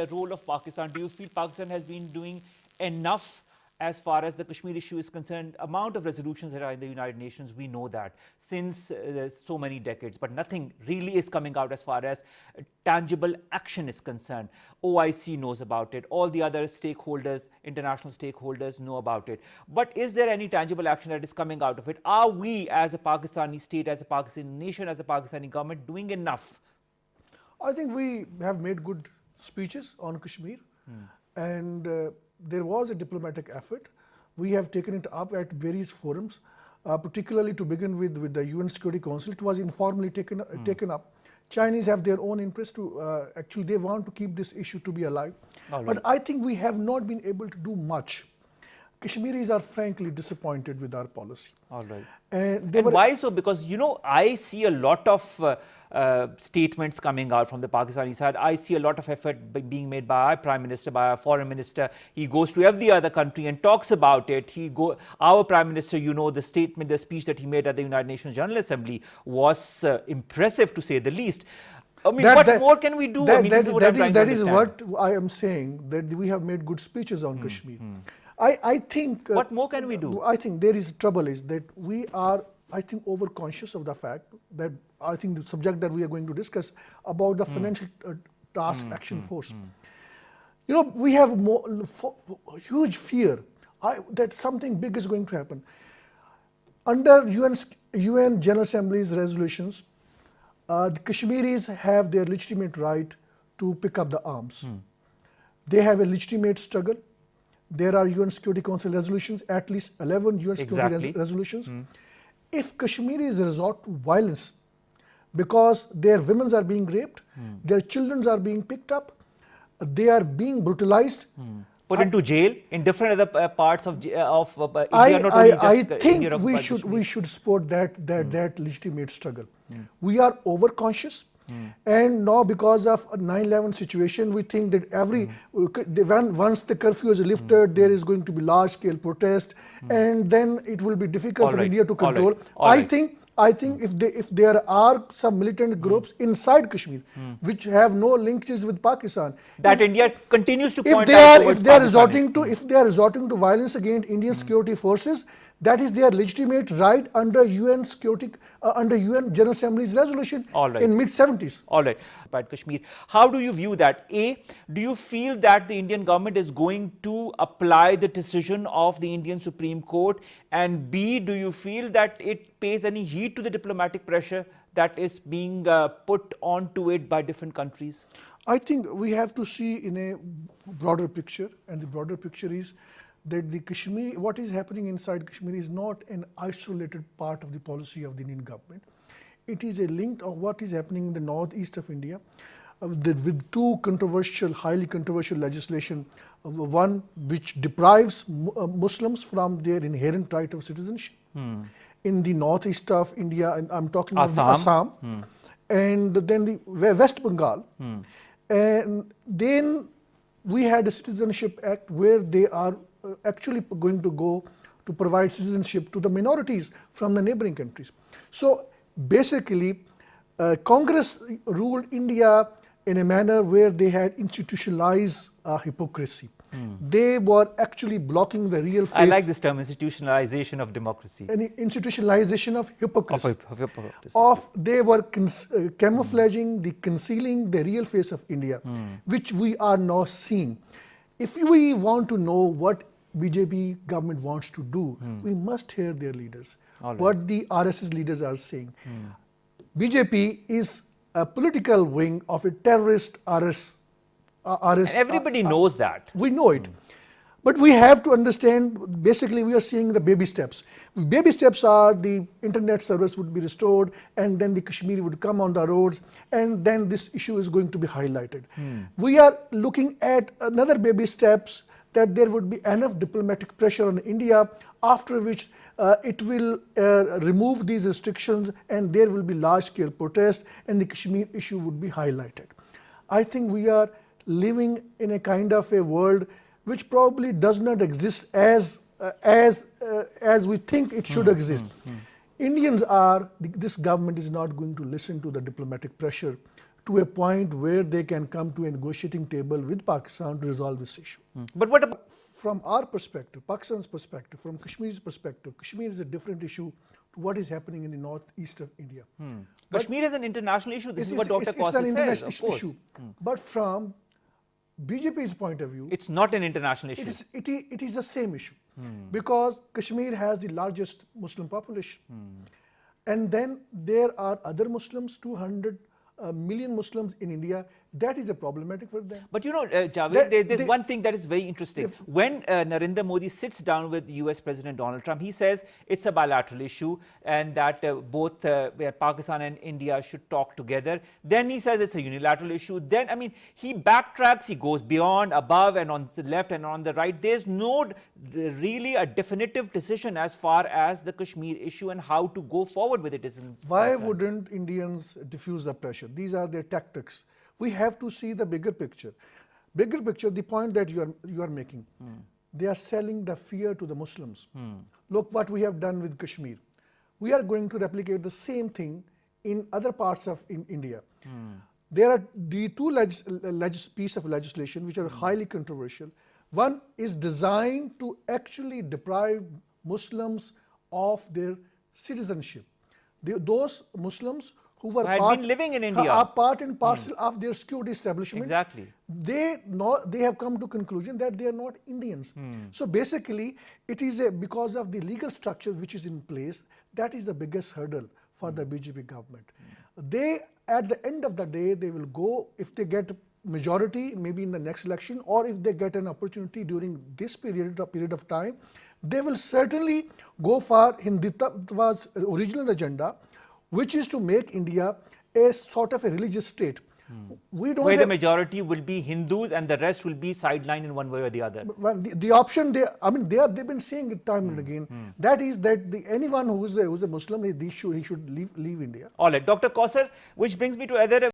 The role of Pakistan, do you feel Pakistan has been doing enough as far as the Kashmir issue is concerned? Amount of resolutions that are in the United Nations, we know that since so many decades, but nothing really is coming out as far as tangible action is concerned. OIC knows about it, all the other stakeholders, international stakeholders know about it. But is there any tangible action that is coming out of it? Are we as a Pakistani state, as a Pakistani nation, as a Pakistani government doing enough? I think we have made good speeches on Kashmir, and there was a diplomatic effort. We have taken it up at various forums, particularly to begin with the UN Security Council. It was informally taken up. Chinese have their own interest to, actually they want to keep this issue to be alive. Right. But I think we have not been able to do much. Kashmiris are frankly disappointed with our policy. All right. And why so? Because, you know, I see a lot of statements coming out from the Pakistani side. I see a lot of effort being made by our Prime Minister, by our Foreign Minister. He goes to every other country and talks about it. Our Prime Minister, you know, the statement, the speech that he made at the United Nations General Assembly was impressive, to say the least. I mean, what more can we do? That is what I am saying, that we have made good speeches on Kashmir. I think... what more can we do? I think there is trouble is that we are, I think, over-conscious of the fact that I think the subject that we are going to discuss about the financial task action force. You know, we have huge fear that something big is going to happen. Under UN General Assembly's resolutions, the Kashmiris have their legitimate right to pick up the arms. They have a legitimate struggle. There are UN Security Council resolutions, at least 11 UN Security resolutions. If Kashmiris resort to violence because their women are being raped, their children are being picked up, they are being brutalized, put into jail in different other parts of India, I think we should support that legitimate struggle. We are overconscious. And now, because of a 9/11 situation, we think that once the curfew is lifted, there is going to be large-scale protest, and then it will be difficult for India to control. I think if there are some militant groups inside Kashmir which have no linkages with Pakistan, that India continues to point out towards Pakistan. If they are resorting to violence against Indian security forces, that is their legitimate right under UN General Assembly's resolution in mid-70s. All right. About Kashmir, how do you view that? A, do you feel that the Indian government is going to apply the decision of the Indian Supreme Court? And B, do you feel that it pays any heed to the diplomatic pressure that is being put onto it by different countries? I think we have to see in a broader picture, and the broader picture is that the Kashmir, what is happening inside Kashmir is not an isolated part of the policy of the Indian government. It is a link of what is happening in the northeast of India with two highly controversial legislation. One which deprives Muslims from their inherent right of citizenship in the northeast of India, and I'm talking about Assam, and then the West Bengal. And then we had a Citizenship Act where they are actually going to go to provide citizenship to the minorities from the neighboring countries. So basically, Congress ruled India in a manner where they had institutionalized hypocrisy. They were actually blocking the real face. I like this term, institutionalization of democracy. An institutionalization of hypocrisy. They were camouflaging, concealing the real face of India, which we are now seeing. If we want to know what BJP government wants to do, we must hear their leaders, what the RSS leaders are saying. BJP is a political wing of a terrorist RS. And everybody knows that. We know it. But we have to understand, basically we are seeing the baby steps. Baby steps are the internet service would be restored, and then the Kashmiri would come on the roads, and then this issue is going to be highlighted. We are looking at another baby steps, that there would be enough diplomatic pressure on India, after which it will remove these restrictions, and there will be large-scale protest, and the Kashmir issue would be highlighted. I think we are living in a kind of a world which probably does not exist as we think it should exist. Indians are, this government is not going to listen to the diplomatic pressure to a point where they can come to a negotiating table with Pakistan to resolve this issue. But what about From our perspective, Pakistan's perspective, from Kashmir's perspective, Kashmir is a different issue to what is happening in the northeast of India. Kashmir is an international issue? This is what Dr. It's Kausar an says, international of course. issue. But from BJP's point of view, It's not an international issue. it is the same issue because Kashmir has the largest Muslim population. And then there are other Muslims, 200 million Muslims in India. That is a problematic for them. But you know, Javed, there's they- one thing that is very interesting. When Narendra Modi sits down with US President Donald Trump, he says it's a bilateral issue and that both Pakistan and India should talk together. Then he says it's a unilateral issue. Then, I mean, he backtracks, he goes beyond, above and on the left and on the right. There's no really a definitive decision as far as the Kashmir issue and how to go forward with it is concerned. Why wouldn't Indians diffuse the pressure? These are their tactics. We have to see the bigger picture. Bigger picture, the point that you are making. They are selling the fear to the Muslims. Look what we have done with Kashmir. We are going to replicate the same thing in other parts of India. There are the two pieces of legislation which are highly controversial. One is designed to actually deprive Muslims of their citizenship. Those Muslims who were Had been living in India. are part and parcel of their security establishment. Exactly. They have come to conclusion that they are not Indians. So basically, it is because of the legal structure which is in place, that is the biggest hurdle for the BJP government. They, at the end of the day, they will go, if they get majority, maybe in the next election, or if they get an opportunity during this period of time, they will certainly go for Hindutva's original agenda, which is to make India a sort of a religious state. We don't Where the have- majority will be Hindus and the rest will be sidelined in one way or the other. Well, the option they've been saying it time and again. That is that anyone who is a Muslim, he should leave India. All right, Dr. Kausar, which brings me to other